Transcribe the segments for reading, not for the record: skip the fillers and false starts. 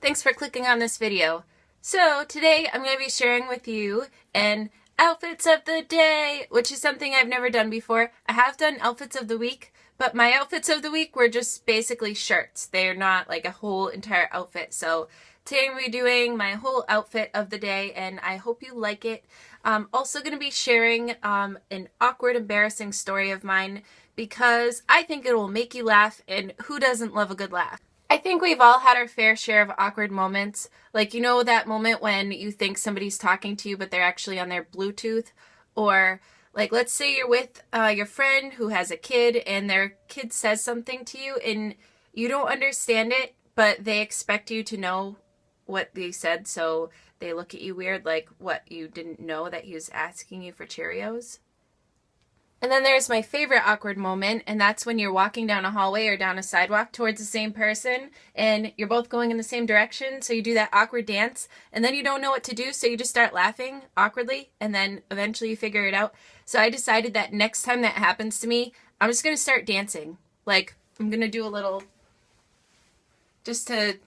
Thanks for clicking on this video. So today I'm going to be sharing with you an outfits of the day, which is something I've never done before. I have done outfits of the week, but my outfits of the week were just basically shirts. They're not like a whole entire outfit. So today I'm going to be doing my whole outfit of the day, and I hope you like it. I'm also going to be sharing an awkward, embarrassing story of mine because I think it will make you laugh, and who doesn't love a good laugh? I think we've all had our fair share of awkward moments. Like, you know that moment when you think somebody's talking to you, but they're actually on their Bluetooth? Or, like, let's say you're with your friend who has a kid, and their kid says something to you, and you don't understand it, but they expect you to know what they said, so they look at you weird, like, what, you didn't know that he was asking you for Cheerios? And then there's my favorite awkward moment, and that's when you're walking down a hallway or down a sidewalk towards the same person, and you're both going in the same direction, so you do that awkward dance, and then you don't know what to do, so you just start laughing awkwardly, and then eventually you figure it out. So I decided that next time that happens to me, I'm just going to start dancing. Like, I'm going to do a little, just to,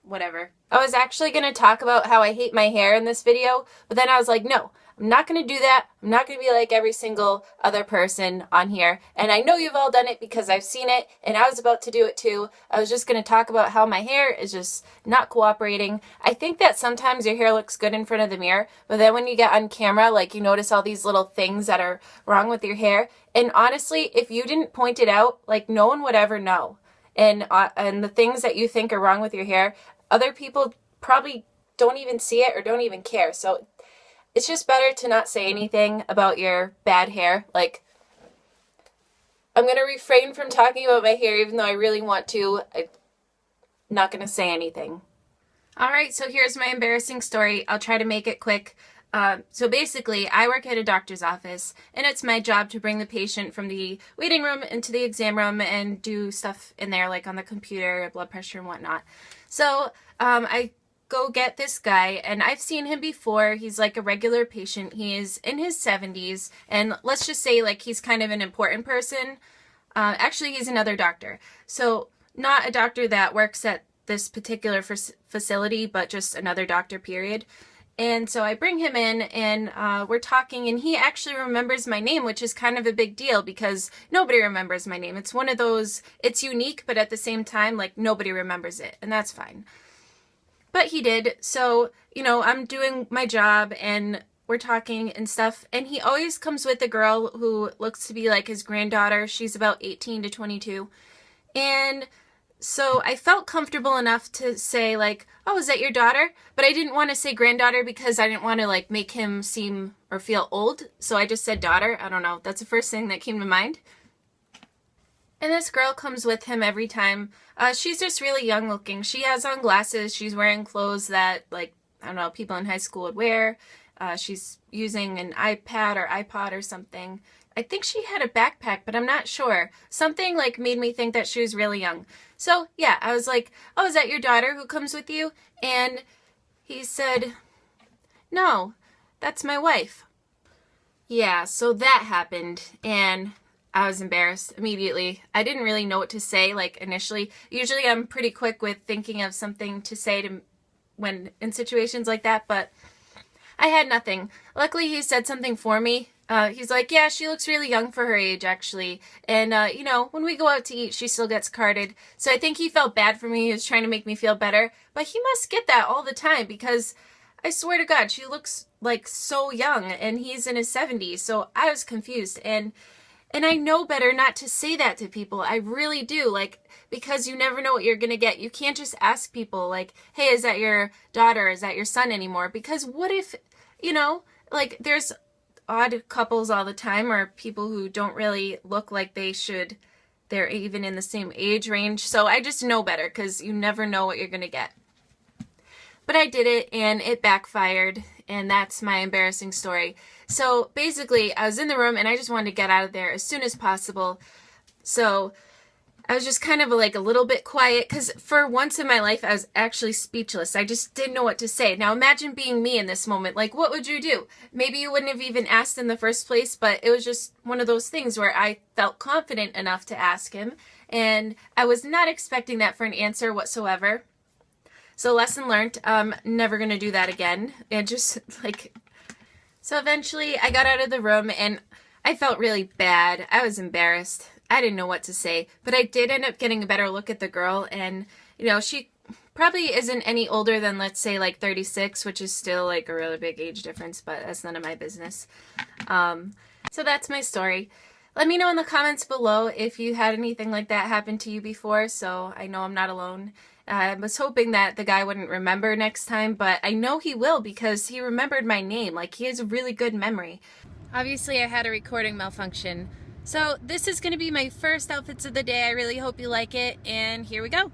whatever. I was actually going to talk about how I hate my hair in this video, but then I was like, no. I'm not going to do that. I'm not going to be like every single other person on here. And I know you've all done it because I've seen it, and I was about to do it too. I was just going to talk about how my hair is just not cooperating. I think that sometimes your hair looks good in front of the mirror, but then when you get on camera, like, you notice all these little things that are wrong with your hair. And honestly, if you didn't point it out, like, no one would ever know. And the things that you think are wrong with your hair, other people probably don't even see it or don't even care. So it's just better to not say anything about your bad hair. Like, I'm going to refrain from talking about my hair even though I really want to. I'm not going to say anything. Alright, so here's my embarrassing story. I'll try to make it quick. So basically, I work at a doctor's office, and it's my job to bring the patient from the waiting room into the exam room and do stuff in there, like on the computer, blood pressure and whatnot. So I go get this guy, and I've seen him before. He's like a regular patient. He is in his 70s, and let's just say like he's kind of an important person. Actually, he's another doctor. So not a doctor that works at this particular facility, but just another doctor, period. And so I bring him in, and we're talking, and he actually remembers my name, which is kind of a big deal because nobody remembers my name. It's one of those, it's unique, but at the same time, like, nobody remembers it, and that's fine. But he did, so, you know, I'm doing my job, and we're talking and stuff, and he always comes with a girl who looks to be like his granddaughter. She's about 18 to 22, and so I felt comfortable enough to say, like, oh, is that your daughter? But I didn't want to say granddaughter because I didn't want to, like, make him seem or feel old, so I just said daughter. I don't know, that's the first thing that came to mind. And this girl comes with him every time. She's just really young looking. She has on glasses. She's wearing clothes that, like, I don't know, people in high school would wear. She's using an iPad or iPod or something. I think she had a backpack, but I'm not sure. Something, like, made me think that she was really young. So, yeah, I was like, oh, is that your daughter who comes with you? And he said, no, that's my wife. Yeah, so that happened, and I was embarrassed immediately. I didn't really know what to say, like, initially. Usually I'm pretty quick with thinking of something to say to when in situations like that, but I had nothing. Luckily, he said something for me. He's like, yeah, she looks really young for her age, actually. And, you know, when we go out to eat, she still gets carded. So I think he felt bad for me. He was trying to make me feel better. But he must get that all the time because I swear to God, she looks, like, so young, and he's in his 70s. So I was confused. And I know better not to say that to people. I really do, like, because you never know what you're going to get. You can't just ask people, like, hey, is that your daughter? Is that your son anymore? Because what if, you know, like, there's odd couples all the time, or people who don't really look like they should. They're even in the same age range. So I just know better because you never know what you're going to get. But I did it, and it backfired, and that's my embarrassing story. So basically, I was in the room, and I just wanted to get out of there as soon as possible. So I was just kind of like a little bit quiet, because for once in my life, I was actually speechless. I just didn't know what to say. Now imagine being me in this moment. Like, what would you do? Maybe you wouldn't have even asked in the first place, but it was just one of those things where I felt confident enough to ask him, and I was not expecting that for an answer whatsoever. So lesson learned, never gonna do that again. And just like, so eventually I got out of the room and I felt really bad. I was embarrassed. I didn't know what to say, but I did end up getting a better look at the girl, and you know, she probably isn't any older than, let's say, like 36, which is still like a really big age difference, but that's none of my business. So that's my story. Let me know in the comments below if you had anything like that happen to you before, so I know I'm not alone. I was hoping that the guy wouldn't remember next time, but I know he will because he remembered my name. Like, he has a really good memory. Obviously, I had a recording malfunction. So this is going to be my first outfits of the day. I really hope you like it, and here we go.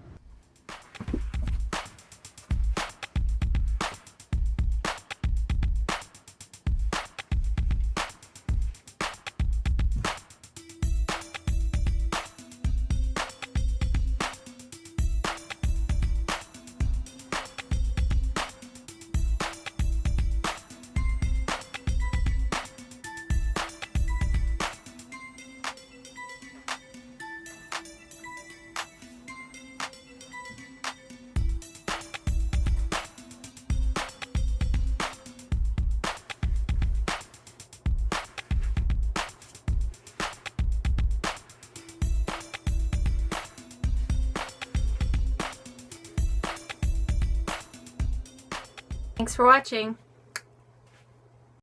Thanks for watching.